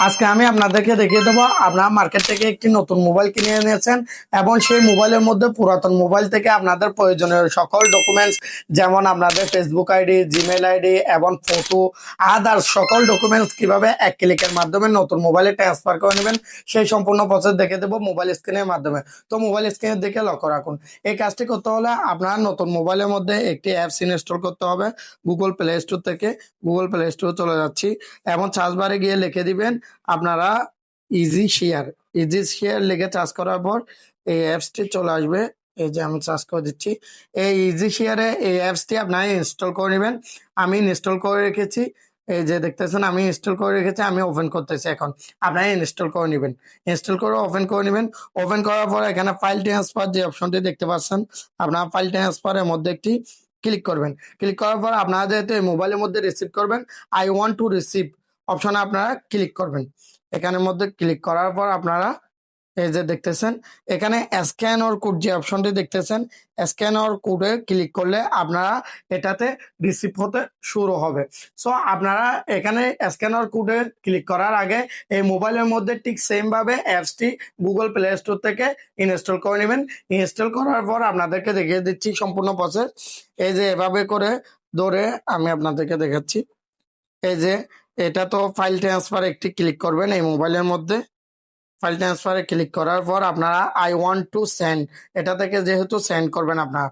আজকে আমি আপনাদেরকে দেখিয়ে দেবো আপনারা মার্কেট থেকে একটি নতুন মোবাইল কিনে এনেছেন এবং সেই মোবাইলের মধ্যে পুরাতন মোবাইল থেকে আপনাদের প্রয়োজনীয় সকল ডকুমেন্টস যেমন আপনাদের ফেসবুক আইডি, জিমেল আইডি এবং ফটো, আদার্স সকল ডকুমেন্টস কিভাবে এক ক্লিকের মাধ্যমে নতুন মোবাইলে ট্রান্সফার করে নেবেন সেই সম্পূর্ণ প্রসেস দেখে দেবো মোবাইল স্ক্রিনের মাধ্যমে। তো মোবাইল স্ক্রিনের দিকে লক্ষ্য রাখুন। এই কাজটি করতে হলে আপনার নতুন মোবাইলের মধ্যে একটি অ্যাপস ইনস্টল করতে হবে। গুগল প্লে স্টোর থেকে গুগল প্লে স্টোর চলে যাচ্ছি এবং সার্চ বারে গিয়ে লিখে দিবেন আপনারা ইজি শেয়ার। ইজি শেয়ার লিখে চার্জ করার পর এই অ্যাপসটি চলে আসবে। এই যে আমি চার্জ করে দিচ্ছি। এই ইজি শেয়ারে এই অ্যাপসটি আপনারা ইনস্টল করে নেবেন। আমি ইনস্টল করে রেখেছি। এই যে দেখতেছেন আমি ইনস্টল করে রেখেছি, আমি ওপেন করতেছি। এখন আপনারা ইনস্টল করে নেবেন। ইনস্টল করে ওপেন করে নেবেন। ওপেন করার পর এখানে ফাইল ট্রান্সফার যে অপশনটি দেখতে পাচ্ছেন, আপনারা ফাইল ট্রান্সফারের মধ্যে একটি ক্লিক করবেন। ক্লিক করার পর আপনারা যেহেতু এই মোবাইলের মধ্যে রিসিভ করবেন, আই ওয়ান্ট টু রিসিভ অপশনে আপনারা ক্লিক করবেন। এখানের মধ্যে ক্লিক করার পর আপনারা এই যে দেখতেছেন এখানে স্ক্যান অর কোড যে অপশনটি দেখতেছেন, স্ক্যান অর কোডে ক্লিক করলে আপনারা এটাতে রিসিভ হতে শুরু হবে। সো আপনারা এখানে স্ক্যান অর কোডে ক্লিক করার আগে এই মোবাইলের মধ্যে ঠিক সেম ভাবে অ্যাপসটি গুগল প্লে স্টোর থেকে ইনস্টল করে নেবেন। ইনস্টল করার পর আপনাদেরকে দেখিয়ে দিচ্ছি সম্পূর্ণ প্রসেস। এই যে এভাবে করে ধরে আমি আপনাদেরকে দেখাচ্ছি। এই যে এটা তো ফাইল ট্রান্সফার একটি ক্লিক করবেন এই মোবাইলের মধ্যে। ফাইল ট্রান্সফারে ক্লিক করার পর আপনারা আই ওয়ান্ট টু সেন্ড এটা থেকে যেহেতু সেন্ড করবেন আপনারা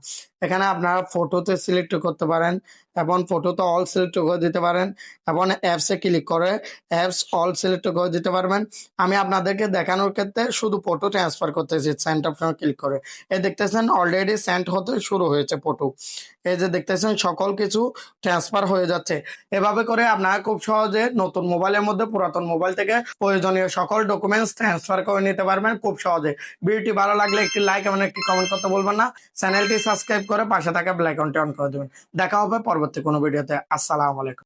এখানে আপনারা ফটোতে সিলেক্ট করতে পারেন এবং ফটোতে অল সিলেক্ট করে দিতে পারেন এবং অ্যাপসে ক্লিক করে অ্যাপস অল সিলেক্ট করে দিতে পারবেন। আমি আপনাদেরকে দেখানোর ক্ষেত্রে শুধু ফটো ট্রান্সফার করতেছি সেন্ড অপশনে ক্লিক করে। এই দেখতেছেন অলরেডি সেন্ড হতে শুরু হয়েছে ফটো। এই যে দেখতেছেন সকল কিছু ট্রান্সফার হয়ে যাচ্ছে। এভাবে করে আপনারা খুব সহজে নতুন মোবাইলের মধ্যে পুরাতন মোবাইল থেকে প্রয়োজনীয় সকল ডকুমেন্টস ট্রান্সফার করে নিতে পারবেন খুব সহজে। ভিডিওটি ভালো লাগলে একটি লাইক এবং একটি কমেন্ট করতে বলবেন না। চ্যানেলটি সাবস্ক্রাইব করে পাশে থাকা বেল আইকনটি অন করে দেবেন। দেখা হবে পরবর্তী কোনো ভিডিওতে। আসসালামু আলাইকুম।